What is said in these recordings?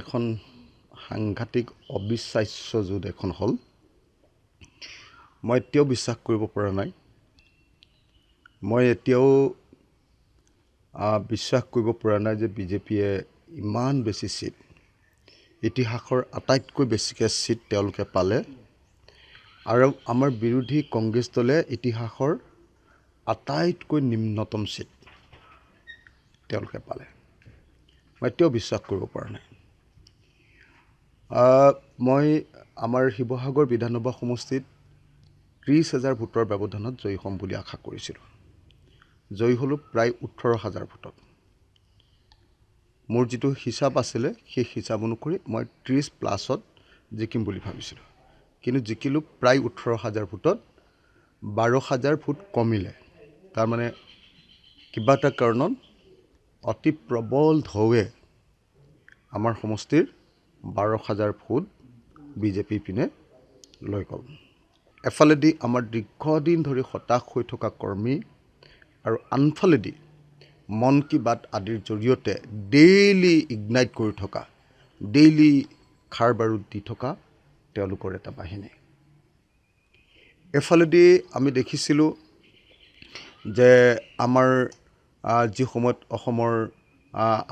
এখন সাংঘাতিক অবিশ্বাস্য যুদ্ধ এখন হ'ল। মই এতিয়াও বিশ্বাস কৰিব পৰা নাই। মই এতিয়াও বিশ্বাস কৰিব পৰা নাই যে বিজেপিয়ে ইমান বেছি সিট, ইতিহাসৰ আটাইতকৈ বেছিকৈ সিট তেওঁলোকে পালে, আৰু আমাৰ বিৰোধী কংগ্ৰেছ দলে ইতিহাসৰ আটাইতকৈ নিম্নতম সিট তেওঁলোকে পালে। মই এতিয়াও বিশ্বাস কৰিব পৰা নাই। মই আমাৰ শিৱসাগৰ বিধানসভা সমষ্টিত 30,000 ভোটৰ ব্যৱধানত জয়ী হ'ম বুলি আশা কৰিছিলোঁ। জয়ী হ'লোঁ প্ৰায় 18,000 ভোটত। মোৰ যিটো হিচাপ আছিলে সেই হিচাপ অনুসৰি মই 30+ জিকিম বুলি ভাবিছিলোঁ, কিন্তু জিকিলোঁ প্ৰায় 18,000 ভোটত। 12,000 ভোট কমিলে। তাৰমানে কিবা এটা কাৰণত অতি প্ৰবল ঢৌৱে আমাৰ সমষ্টিৰ 12,000 ভোট বিজেপি পিনে লৈ গ'ল। এফালেদি আমাৰ দীৰ্ঘদিন ধৰি হতাশ হৈ থকা কৰ্মী, আৰু আনফালেদি মন কী বাত আদিৰ জৰিয়তে ডেইলি ইগনাইট কৰি থকা, ডেইলি খাৰ বাৰুদ দি থকা তেওঁলোকৰ এটা বাহিনী। এফালেদি আমি দেখিছিলোঁ যে আমাৰ যি সময়ত অসমৰ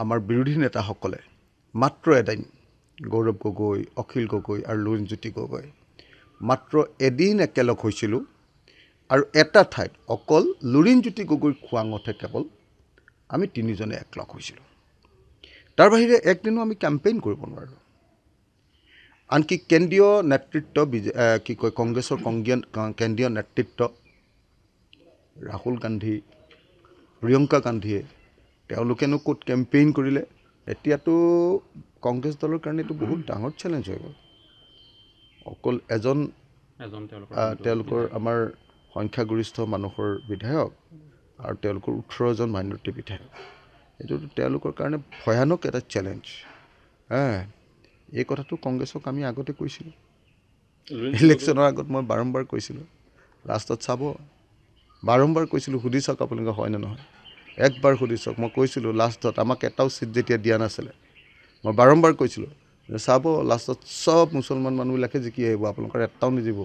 আমাৰ বিৰোধী নেতাসকলে মাত্ৰ এদিন, গৌৰৱ গগৈ, অখিল গগৈ আৰু লুৰিণজ্যোতি গগৈ মাত্ৰ এদিন একেলগ হৈছিলোঁ, আৰু এটা ঠাইত অকল লুৰিণজ্যোতি গগৈৰ খোৱাঙতহে কেৱল আমি তিনিজনে একলগ হৈছিলোঁ। তাৰ বাহিৰে একদিনো আমি কেম্পেইন কৰিব নোৱাৰিলোঁ। আনকি কেন্দ্ৰীয় নেতৃত্ব কংগ্ৰেছৰ কেন্দ্ৰীয় নেতৃত্ব ৰাহুল গান্ধী, প্ৰিয়ংকা গান্ধীয়ে তেওঁলোকেনো ক'ত কেম্পেইন কৰিলে। এতিয়াতো কংগ্ৰেছ দলৰ কাৰণে এইটো বহুত ডাঙৰ চেলেঞ্জ হৈ গ'ল। অকল এজন তেওঁলোকৰ আমাৰ সংখ্যাগৰিষ্ঠ মানুহৰ বিধায়ক আৰু তেওঁলোকৰ 18জন মাইনৰিটি বিধায়ক, এইটোতো তেওঁলোকৰ কাৰণে ভয়ানক এটা চেলেঞ্জ। এই কথাটো কংগ্ৰেছক আমি আগতে কৈছিলোঁ, ইলেকশ্যনৰ আগত মই বাৰম্বাৰ কৈছিলোঁ। লাষ্টত চাব, বাৰম্বাৰ কৈছিলোঁ, সুধি চাওক আপোনালোকে হয়নে নহয়, একবাৰ সুধি চাওক। মই কৈছিলোঁ লাষ্টত আমাক এটাও চিট যেতিয়া দিয়া নাছিলে, মই বাৰম্বাৰ কৈছিলোঁ চাব লাষ্টত চব মুছলমান মানুহবিলাকে জিকি আহিব, আপোনালোকৰ এটাও নিজিব।